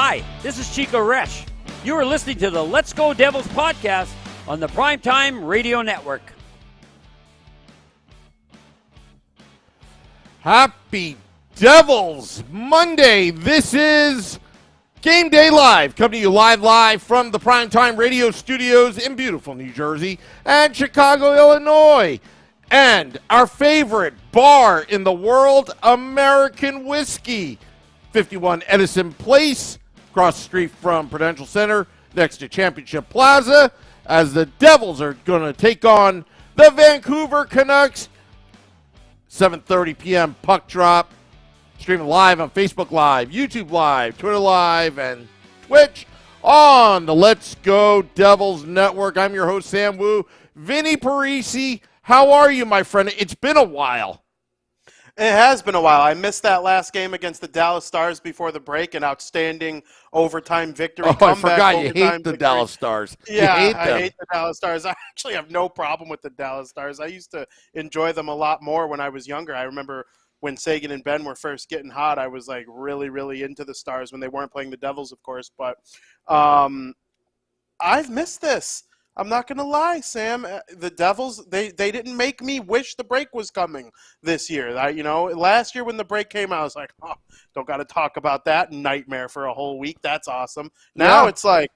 Hi, this is Chico Resch. You are listening to the Let's Go Devils podcast on the Primetime Radio Network. Happy Devils Monday. This is Game Day Live, coming to you live from the Primetime Radio studios in beautiful New Jersey and Chicago, Illinois. And our favorite bar in the world, American Whiskey, 51 Edison Place, across the street from Prudential Center, next to Championship Plaza, as the Devils are going to take on the Vancouver Canucks. 7:30 p.m. puck drop. Streaming live on Facebook Live, YouTube Live, Twitter Live, and Twitch on the Let's Go Devils Network. I'm your host, Sam Wu. Vinnie Parise, how are you, my friend? It's been a while. It has been a while. I missed that last game against the Dallas Stars before the break, an outstanding overtime victory. Oh, I forgot you hate the Dallas Stars. Yeah, I hate the Dallas Stars. I actually have no problem with the Dallas Stars. I used to enjoy them a lot more when I was younger. I remember when Sagan and Ben were first getting hot, I was like really, really into the Stars when they weren't playing the Devils, of course. But I've missed this. I'm not going to lie, Sam. The Devils, they didn't make me wish the break was coming this year. Last year when the break came out, I was like, oh, don't got to talk about that nightmare for a whole week. That's awesome. Now it's like,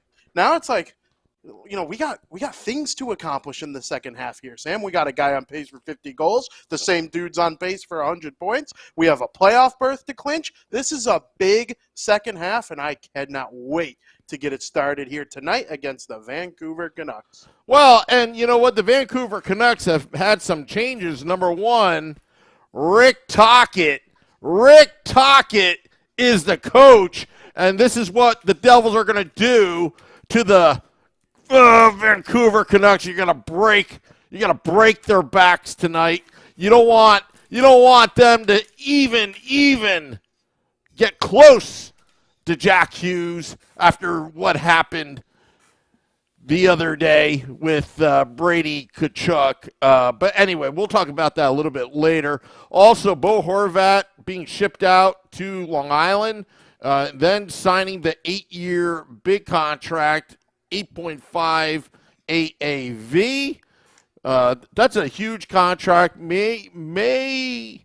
we got things to accomplish in the second half here, Sam. We got a guy on pace for 50 goals. The same dude's on pace for 100 points. We have a playoff berth to clinch. This is a big second half, and I cannot wait to get it started here tonight against the Vancouver Canucks. Well, and you know what? The Vancouver Canucks have had some changes. Number one, Rick Tocchet. Rick Tocchet is the coach, and this is what the Devils are going to do to the Vancouver Canucks. You're gonna break their backs tonight. You don't want them to even get close to Jack Hughes after what happened the other day with Brady Tkachuk. But anyway, we'll talk about that a little bit later. Also, Bo Horvat being shipped out to Long Island, then signing the 8-year big contract, 8.5 AAV. That's a huge contract. May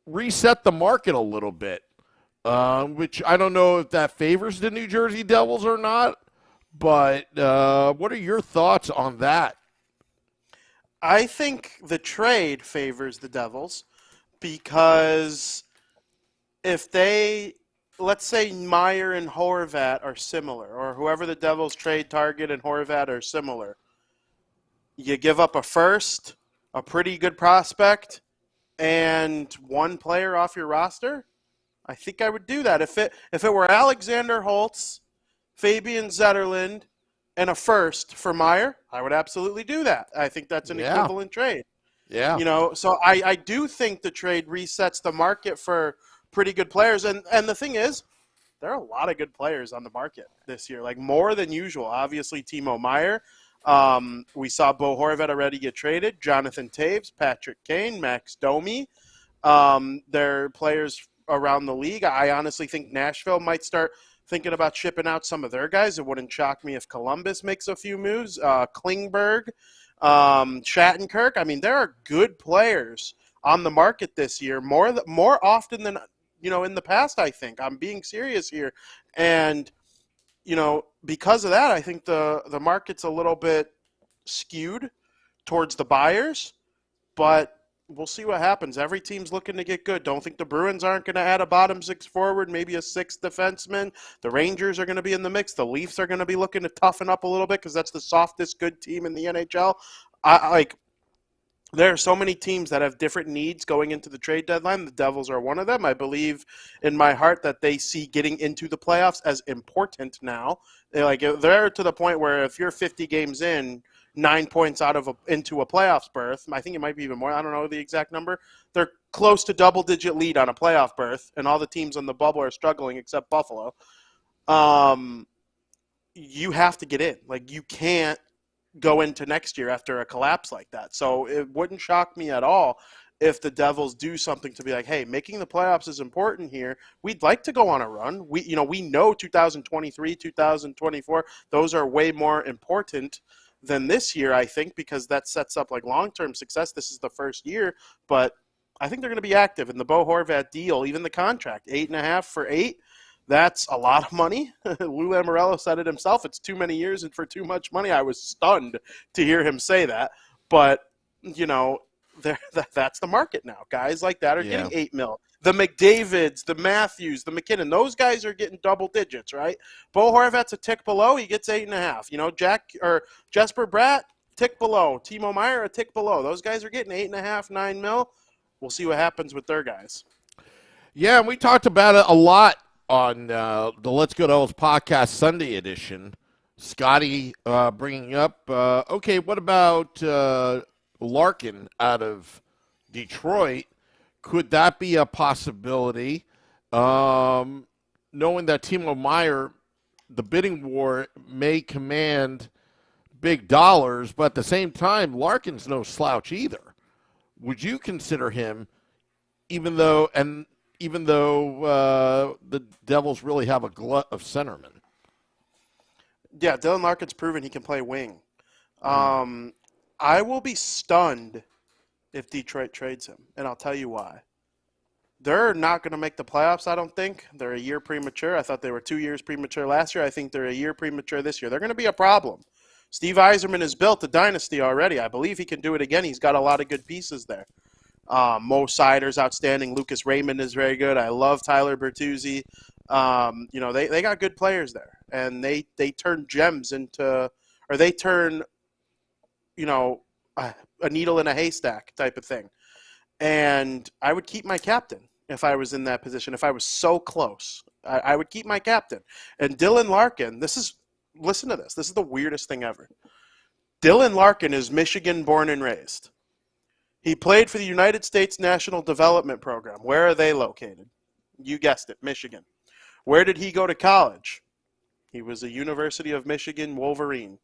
reset the market a little bit, which I don't know if that favors the New Jersey Devils or not. But what are your thoughts on that? I think the trade favors the Devils because if let's say Meyer and Horvat are similar, or whoever the Devils trade Target and Horvat are similar. You give up a first, a pretty good prospect, and one player off your roster. I think I would do that. If it were Alexander Holtz, Fabian Zetterlund, and a first for Meyer, I would absolutely do that. I think that's an equivalent trade. Yeah. So I do think the trade resets the market for pretty good players, and the thing is, there are a lot of good players on the market this year, like more than usual. Obviously, Timo Meyer. We saw Bo Horvat already get traded. Jonathan Taves, Patrick Kane, Max Domi. They're players around the league. I honestly think Nashville might start thinking about shipping out some of their guys. It wouldn't shock me if Columbus makes a few moves. Klingberg, Shattenkirk. I mean, there are good players on the market this year, more often than in the past, I think. I'm being serious here. And, because of that, I think the market's a little bit skewed towards the buyers. But we'll see what happens. Every team's looking to get good. Don't think the Bruins aren't going to add a bottom six forward, maybe a sixth defenseman. The Rangers are going to be in the mix. The Leafs are going to be looking to toughen up a little bit because that's the softest good team in the NHL. There are so many teams that have different needs going into the trade deadline. The Devils are one of them. I believe in my heart that they see getting into the playoffs as important now. They're to the point where if you're 50 games in, 9 points into a playoffs berth, I think it might be even more. I don't know the exact number. They're close to double-digit lead on a playoff berth, and all the teams on the bubble are struggling except Buffalo. You have to get in. You can't go into next year after a collapse like that. So it wouldn't shock me at all if the Devils do something to be like, hey, making the playoffs is important here. We'd like to go on a run. We know 2023, 2024, those are way more important than this year, I think, because that sets up like long-term success. This is the first year, but I think they're going to be active in the Bo Horvat deal, even the contract, 8.5 for 8. That's a lot of money. Lou Lamoriello said it himself. It's too many years and for too much money. I was stunned to hear him say that. But, that's the market now. Guys like that are getting $8 million. The McDavids, the Matthews, the McKinnon, those guys are getting double digits, right? Bo Horvat's a tick below. He gets 8.5. Jesper Bratt, tick below. Timo Meier, a tick below. Those guys are getting 8.5, $9 million. We'll see what happens with their guys. Yeah, and we talked about it a lot on the Let's Go Devils podcast Sunday edition. Scotty bringing up, okay, what about Larkin out of Detroit? Could that be a possibility? Knowing that Timo Meier, the bidding war may command big dollars, but at the same time, Larkin's no slouch either. Would you consider him, even though the Devils really have a glut of centermen? Yeah, Dylan Larkin's proven he can play wing. I will be stunned if Detroit trades him, and I'll tell you why. They're not going to make the playoffs, I don't think. They're a year premature. I thought they were 2 years premature last year. I think they're a year premature this year. They're going to be a problem. Steve Yzerman has built a dynasty already. I believe he can do it again. He's got a lot of good pieces there. Mo Sider's outstanding. Lucas Raymond is very good. I love Tyler Bertuzzi. They got good players there, and they turn gems into, or they turn, a needle in a haystack type of thing. And I would keep my captain if I was in that position. If I was so close, I would keep my captain. And Dylan Larkin, listen to this. This is the weirdest thing ever. Dylan Larkin is Michigan born and raised. He played for the United States National Development Program. Where are they located? You guessed it, Michigan. Where did he go to college? He was a University of Michigan Wolverine.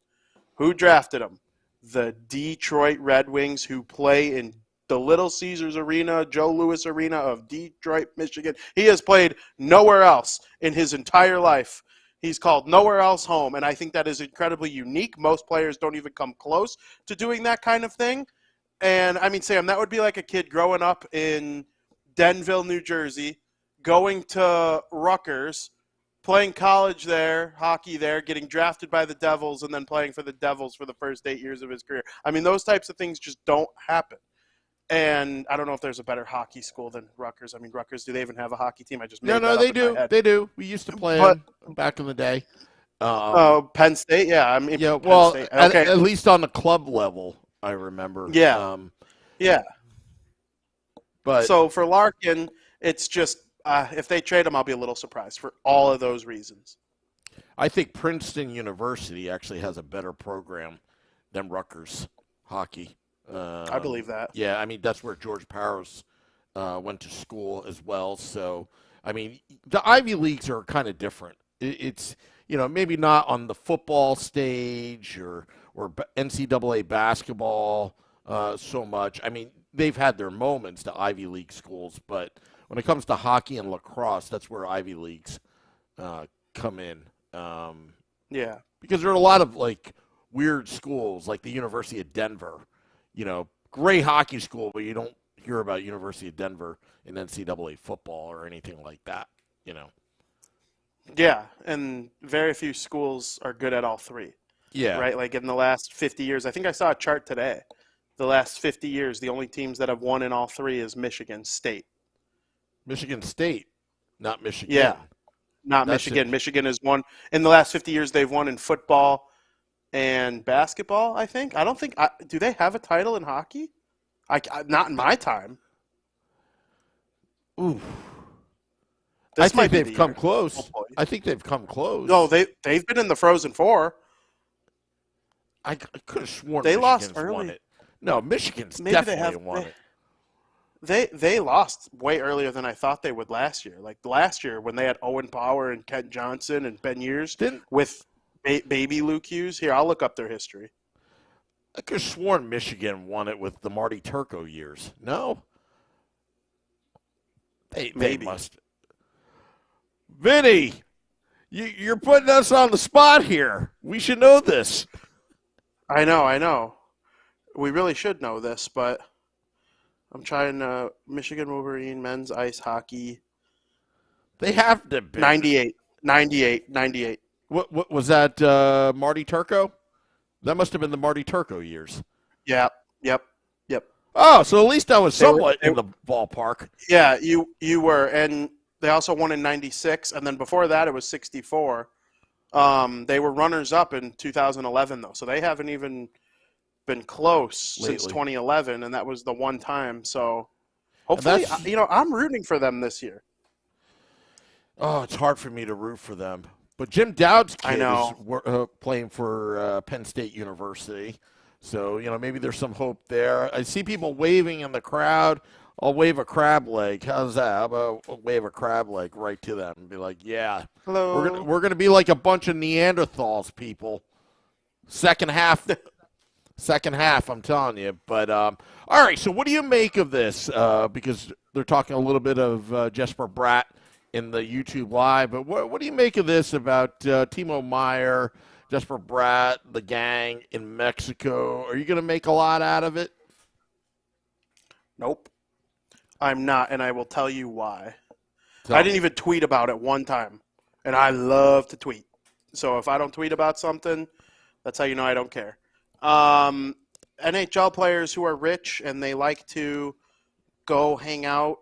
Who drafted him? The Detroit Red Wings, who play in the Little Caesars Arena, Joe Louis Arena of Detroit, Michigan. He has played nowhere else in his entire life. He's called nowhere else home, and I think that is incredibly unique. Most players don't even come close to doing that kind of thing. And, I mean, Sam, that would be like a kid growing up in Denville, New Jersey, going to Rutgers, playing college there, hockey there, getting drafted by the Devils, and then playing for the Devils for the first 8 years of his career. I mean, those types of things just don't happen. And I don't know if there's a better hockey school than Rutgers. I mean, Rutgers, do they even have a hockey team? I just made that up they in my do. head. They do. We used to play them back in the day. Penn State, yeah. Well, State. Okay. at least on the club level, I remember. Yeah. Yeah. But so for Larkin, it's just if they trade him, I'll be a little surprised for all of those reasons. I think Princeton University actually has a better program than Rutgers hockey. I believe that. Yeah, I mean, that's where George Paris went to school as well. So, I mean, the Ivy Leagues are kind of different. It's, maybe not on the football stage or NCAA basketball so much. I mean, they've had their moments, the Ivy League schools, but when it comes to hockey and lacrosse, that's where Ivy Leagues come in. Yeah. Because there are a lot of, weird schools, like the University of Denver. Great hockey school, but you don't hear about University of Denver in NCAA football or anything like that, Yeah, and very few schools are good at all three. Yeah. Right? Like in the last 50 years, I think I saw a chart today. The last 50 years, the only teams that have won in all three is Michigan State. Michigan State, not Michigan. Yeah, not That's Michigan. it. Michigan has won. In the last 50 years, they've won in football and basketball, I think. I don't think – do they have a title in hockey? Not in my time. Ooh. This I think might be they've the come year. close. Hopefully. I think they've come close. No, they've been in the Frozen Four. I could have sworn They lost Michigan's won early. it. No, Michigan's Maybe they definitely have- won they- it. They lost way earlier than I thought they would last year. Like last year when they had Owen Power and Kent Johnson and Ben Years with baby Luke Hughes. Here, I'll look up their history. I could have sworn Michigan won it with the Marty Turco years. No? They Maybe. must. Vinnie, you're putting us on the spot here. We should know this. I know. We really should know this, but I'm trying Michigan Wolverine men's ice hockey. They have to be. 98. What was that, Marty Turco? That must have been the Marty Turco years. Yeah, yep. Oh, so at least I was They were- somewhat they- in the ballpark. Yeah, you were, and they also won in 96, and then before that it was 64. They were runners-up in 2011, though, so they haven't even been close since Lately. 2011, and that was the one time. So hopefully, I'm rooting for them this year. Oh, it's hard for me to root for them. But Jim Dowd's I kid know. is playing for Penn State University. So, maybe there's some hope there. I see people waving in the crowd. I'll wave a crab leg. How's that? How about I'll wave a crab leg right to them and be like, yeah, Hello. we're gonna be like a bunch of Neanderthals, people. Second half, I'm telling you. But all right, so what do you make of this? Because they're talking a little bit of Jesper Bratt in the YouTube Live, but what do you make of this about Timo Meier, Jesper Bratt, the gang in Mexico? Are you going to make a lot out of it? Nope. I'm not, and I will tell you why. I didn't even tweet about it one time, and I love to tweet. So if I don't tweet about something, that's how you know I don't care. NHL players who are rich and they like to go hang out,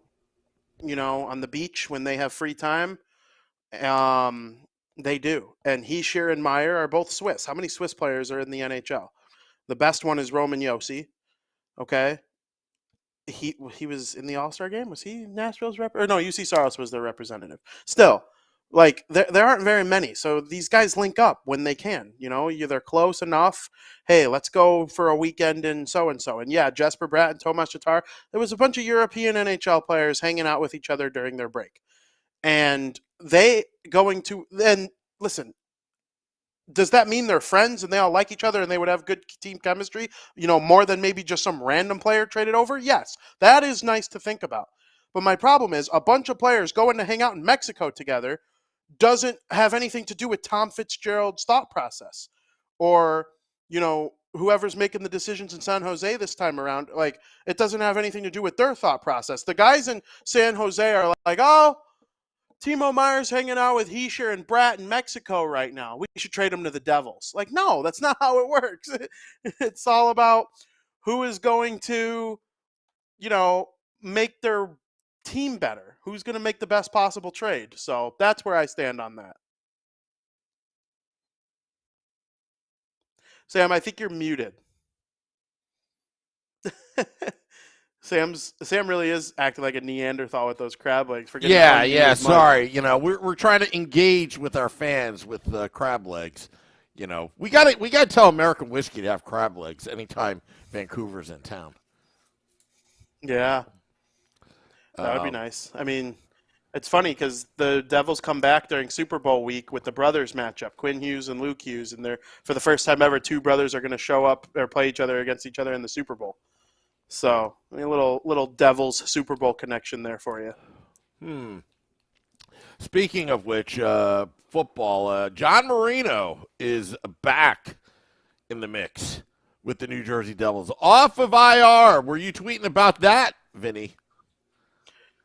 on the beach when they have free time, they do. And Hischier and Meyer are both Swiss. How many Swiss players are in the NHL? The best one is Roman Josi. Okay. He was in the All-Star game. Was he Nashville's rep? Or no, UC Saros was their representative. Still, like there aren't very many. So these guys link up when they can. They're close enough. Hey, let's go for a weekend in so and so. And yeah, Jesper Bratt and Tomas Tatar. There was a bunch of European NHL players hanging out with each other during their break, and listen. Does that mean they're friends and they all like each other and they would have good team chemistry, more than maybe just some random player traded over? Yes, that is nice to think about. But my problem is a bunch of players going to hang out in Mexico together doesn't have anything to do with Tom Fitzgerald's thought process or, whoever's making the decisions in San Jose this time around. Like, it doesn't have anything to do with their thought process. The guys in San Jose are like, oh, Timo Meier's hanging out with Hischier and Bratt in Mexico right now. We should trade him to the Devils. Like, no, that's not how it works. It's all about who is going to, make their team better. Who's going to make the best possible trade. So that's where I stand on that. Sam, I think you're muted. Sam really is acting like a Neanderthal with those crab legs. Yeah. Sorry, we're trying to engage with our fans with crab legs. We got to tell American Whiskey to have crab legs anytime Vancouver's in town. Yeah, that would be nice. I mean, it's funny because the Devils come back during Super Bowl week with the brothers matchup, Quinn Hughes and Luke Hughes, and for the first time ever, two brothers are going to show up or play each other against each other in the Super Bowl. So, a little Devils Super Bowl connection there for you. Speaking of which, football, John Marino is back in the mix with the New Jersey Devils. Off of IR. Were you tweeting about that, Vinny?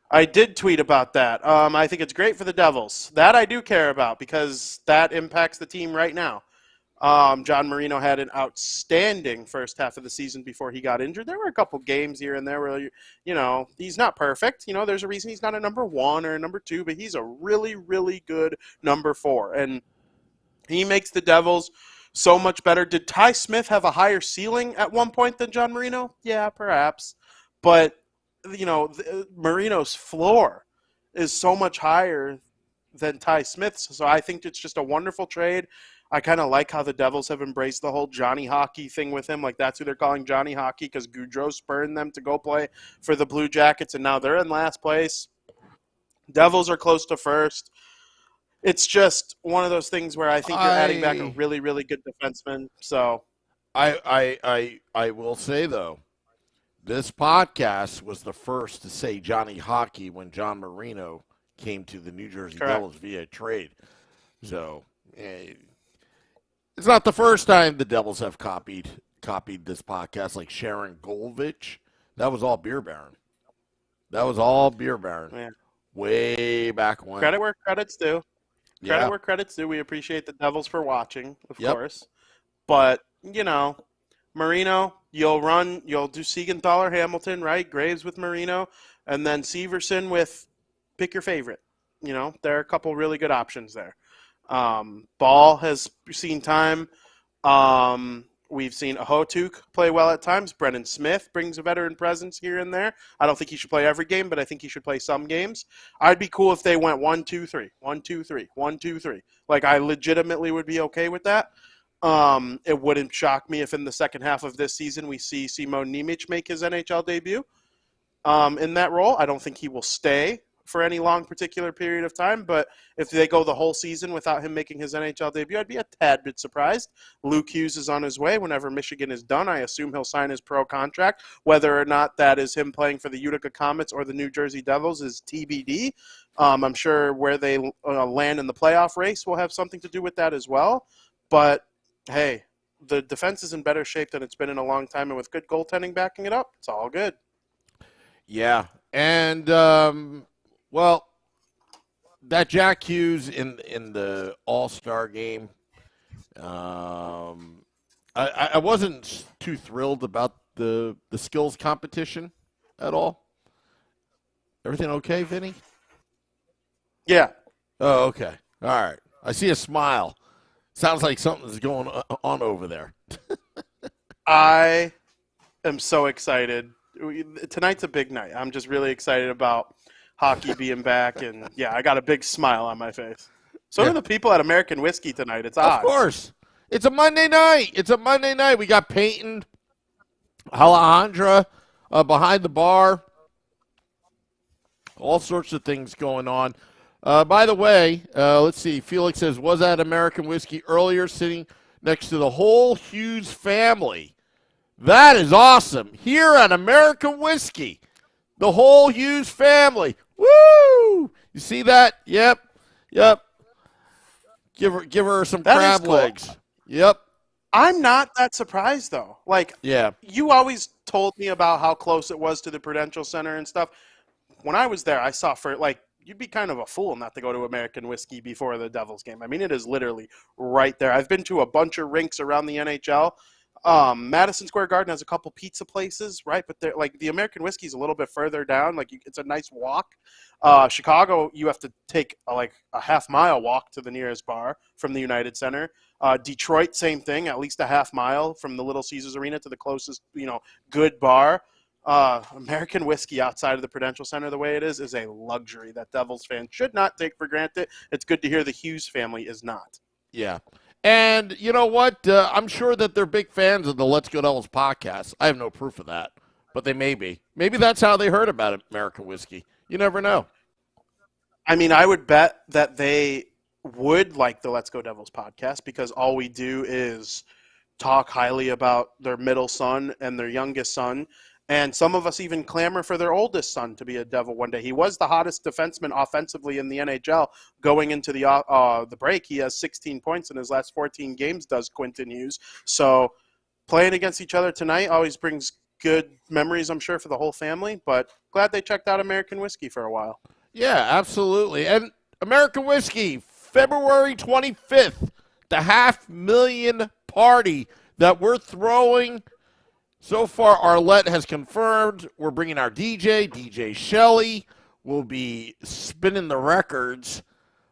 I did tweet about that. I think it's great for the Devils. That I do care about because that impacts the team right now. John Marino had an outstanding first half of the season before he got injured. There were a couple games here and there where, he's not perfect. There's a reason he's not a number 1 or a number 2, but he's a really, really good number 4. And he makes the Devils so much better. Did Ty Smith have a higher ceiling at one point than John Marino? Yeah, perhaps. But, Marino's floor is so much higher than Ty Smith's. So I think it's just a wonderful trade. I kind of like how the Devils have embraced the whole Johnny Hockey thing with him. Like, that's who they're calling Johnny Hockey because Goudreau spurned them to go play for the Blue Jackets, and now they're in last place. Devils are close to first. It's just one of those things where I think you're adding back a really, really good defenseman. So I will say, though, this podcast was the first to say Johnny Hockey when John Marino came to the New Jersey Correct. Devils via trade. So it's not the first time the Devils have copied this podcast, like Sharon Golovich. That was all Beer Baron. Yeah. Way back when. Credit where credit's due. Yeah. Credit where credit's due. We appreciate the Devils for watching, of Yep. course. But, Marino, you'll do Siegenthaler, Hamilton, right? Graves with Marino, and then Severson with pick your favorite. There are a couple really good options there. Ball has seen time. We've seen Ahotuk play well at times. Brennan Smith brings a veteran presence here and there. I don't think he should play every game, but I think he should play some games. I'd be cool if they went 1-2-3, 1-2-3, 1-2-3. Like, I legitimately would be okay with that. It wouldn't shock me if in the second half of this season we see Simon Nemec make his NHL debut in that role. I don't think he will stay for any long particular period of time, but if they go the whole season without him making his NHL debut, I'd be a tad bit surprised. Luke Hughes is on his way. Whenever Michigan is done, I assume he'll sign his pro contract. Whether or not that is him playing for the Utica Comets or the New Jersey Devils is TBD. I'm sure where they land in the playoff race will have something to do with that as well. But, hey, the defense is in better shape than it's been in a long time, and with good goaltending backing it up, it's all good. Yeah. And, well, that Jack Hughes in the All-Star game, I wasn't too thrilled about the skills competition at all. Everything okay, Vinny? Yeah. Oh, okay. All right. I see a smile. Sounds like something's going on over there. I am so excited. Tonight's a big night. I'm just really excited about hockey being back, and I got a big smile on my face. So do the people at American Whiskey tonight. It's odd. Of course. It's a Monday night. We got Peyton, Alejandra behind the bar. All sorts of things going on. By the way, let's see. Felix says, was at American Whiskey earlier sitting next to the whole Hughes family. That is awesome. Here at American Whiskey, the whole Hughes family. Woo! You see that? Yep. Give her some crab cool. legs. Yep. I'm not that surprised, though. Yeah. You always told me about how close it was to the Prudential Center and stuff. When I was there, I saw you'd be kind of a fool not to go to American Whiskey before the Devils game. I mean, it is literally right there. I've been to a bunch of rinks around the NHL. Madison Square Garden has a couple pizza places, right? But they're the American Whiskey is a little bit further down. It's a nice walk. Chicago, you have to take a half-mile walk to the nearest bar from the United Center. Detroit, same thing, at least a half-mile from the Little Caesars Arena to the closest, good bar. American Whiskey outside of the Prudential Center the way it is a luxury that Devils fans should not take for granted. It's good to hear the Hughes family is not. Yeah. And you know what? I'm sure that they're big fans of the Let's Go Devils podcast. I have no proof of that, but they may be. Maybe that's how they heard about American Whiskey. You never know. I mean, I would bet that they would like the Let's Go Devils podcast because all we do is talk highly about their middle son and their youngest son. And some of us even clamor for their oldest son to be a Devil one day. He was the hottest defenseman offensively in the NHL going into the break. He has 16 points in his last 14 games, does Quentin Hughes. So playing against each other tonight always brings good memories, I'm sure, for the whole family. But glad they checked out American Whiskey for a while. Yeah, absolutely. And American Whiskey, February 25th, the $500,000 party that we're throwing. So far, Arlette has confirmed we're bringing our DJ Shelley. Will be spinning the records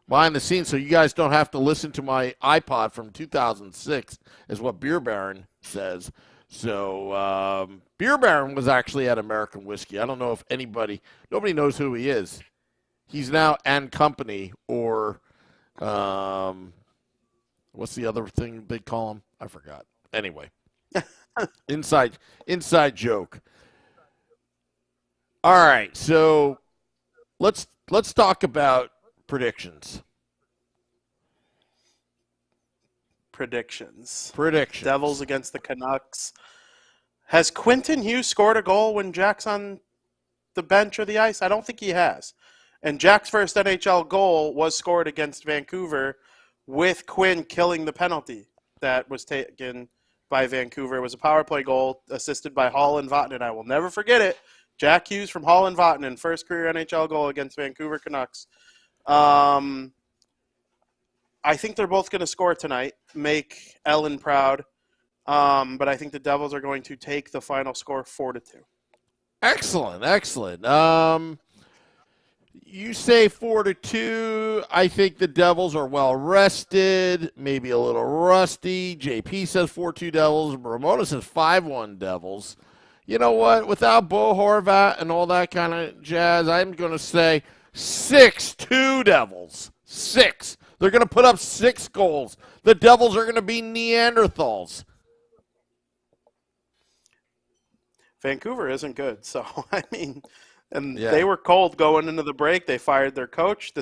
behind the scenes so you guys don't have to listen to my iPod from 2006, is what Beer Baron says. So Beer Baron was actually at American Whiskey. I don't know if nobody knows who he is. He's now and company, or what's the other thing they call him? I forgot. Anyway. Inside joke. All right, so let's talk about predictions. Predictions. Predictions. Devils against the Canucks. Has Quentin Hughes scored a goal when Jack's on the bench or the ice? I don't think he has. And Jack's first NHL goal was scored against Vancouver with Quinn killing the penalty that was taken by Vancouver. It was a power play goal assisted by Hall and Vatanen. I will never forget it. Jack Hughes from Hall and Vatanen, first career NHL goal against Vancouver Canucks. I think they're both going to score tonight, make Ellen proud. But I think the Devils are going to take the final score 4-2. Excellent. You say 4-2. I think the Devils are well rested, maybe a little rusty. JP says 4-2 Devils. Ramona says 5-1 Devils. You know what? Without Bo Horvat and all that kind of jazz, I'm going to say 6-2 Devils. 6. They're going to put up 6 goals. The Devils are going to be Neanderthals. Vancouver isn't good, so they were cold going into the break. They fired their coach.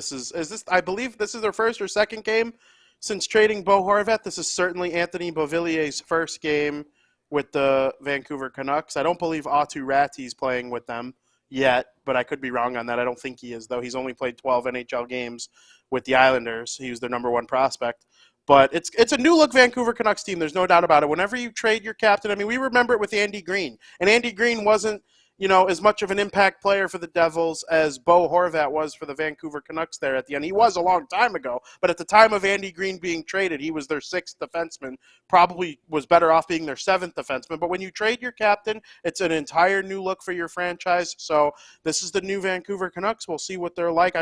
I believe this is their first or second game since trading Bo Horvat. This is certainly Anthony Beauvillier's first game with the Vancouver Canucks. I don't believe Aatu Räty's playing with them yet, but I could be wrong on that. I don't think he is, though. He's only played 12 NHL games with the Islanders. He was their number 1 prospect. But it's a new-look Vancouver Canucks team. There's no doubt about it. Whenever you trade your captain, we remember it with Andy Green. And Andy Green wasn't, as much of an impact player for the Devils as Bo Horvat was for the Vancouver Canucks there at the end. He was a long time ago. But at the time of Andy Green being traded, he was their 6th defenseman. Probably was better off being their 7th defenseman. But when you trade your captain, it's an entire new look for your franchise. So this is the new Vancouver Canucks. We'll see what they're like.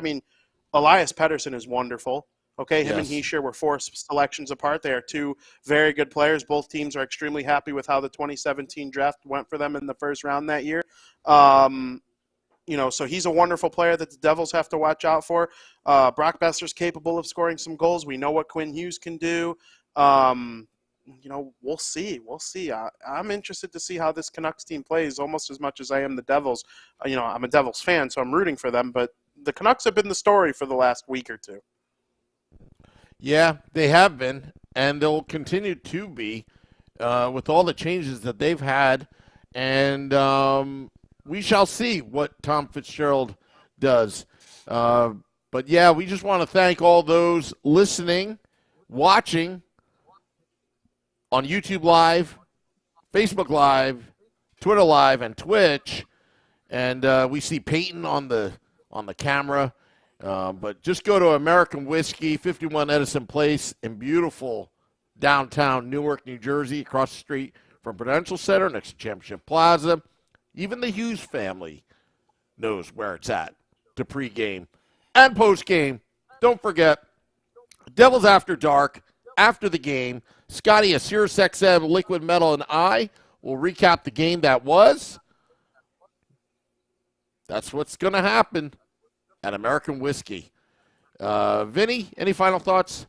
Elias Pettersson is wonderful. Okay, him and Hischier were 4 selections apart. They are 2 very good players. Both teams are extremely happy with how the 2017 draft went for them in the first round that year. So he's a wonderful player that the Devils have to watch out for. Brock Besser's capable of scoring some goals. We know what Quinn Hughes can do. We'll see. I'm interested to see how this Canucks team plays almost as much as I am the Devils. I'm a Devils fan, so I'm rooting for them. But the Canucks have been the story for the last week or two. Yeah, they have been, and they'll continue to be with all the changes that they've had. And we shall see what Tom Fitzgerald does. But, yeah, we just want to thank all those listening, watching on YouTube Live, Facebook Live, Twitter Live, and Twitch. And we see Peyton on the camera. But just go to American Whiskey, 51 Edison Place in beautiful downtown Newark, New Jersey, across the street from Prudential Center next to Championship Plaza. Even the Hughes family knows where it's at to pregame and postgame. Don't forget, Devils After Dark, after the game, Scotty, a Sirius XM Liquid Metal, and I will recap the game that was. That's what's going to happen at American Whiskey. Vinnie, any final thoughts?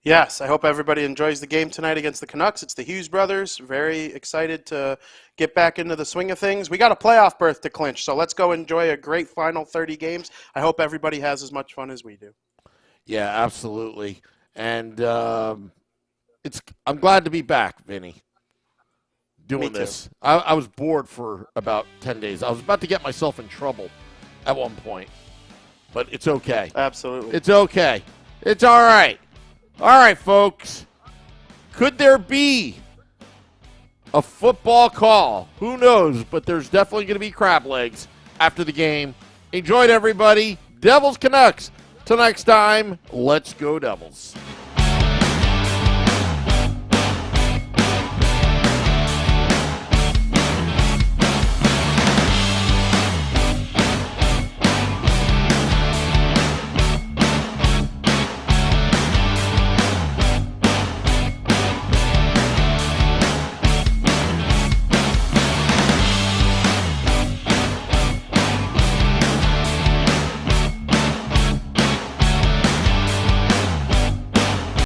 Yes, I hope everybody enjoys the game tonight against the Canucks. It's the Hughes brothers. Very excited to get back into the swing of things. We got a playoff berth to clinch, so let's go enjoy a great final 30 games. I hope everybody has as much fun as we do. Yeah, absolutely. And I'm glad to be back, Vinnie, doing this. I was bored for about 10 days. I was about to get myself in trouble at one point, but it's okay. Absolutely. It's okay. It's all right. All right, folks. Could there be a football call? Who knows, but there's definitely going to be crab legs after the game. Enjoyed, everybody. Devils Canucks. Till next time, let's go Devils.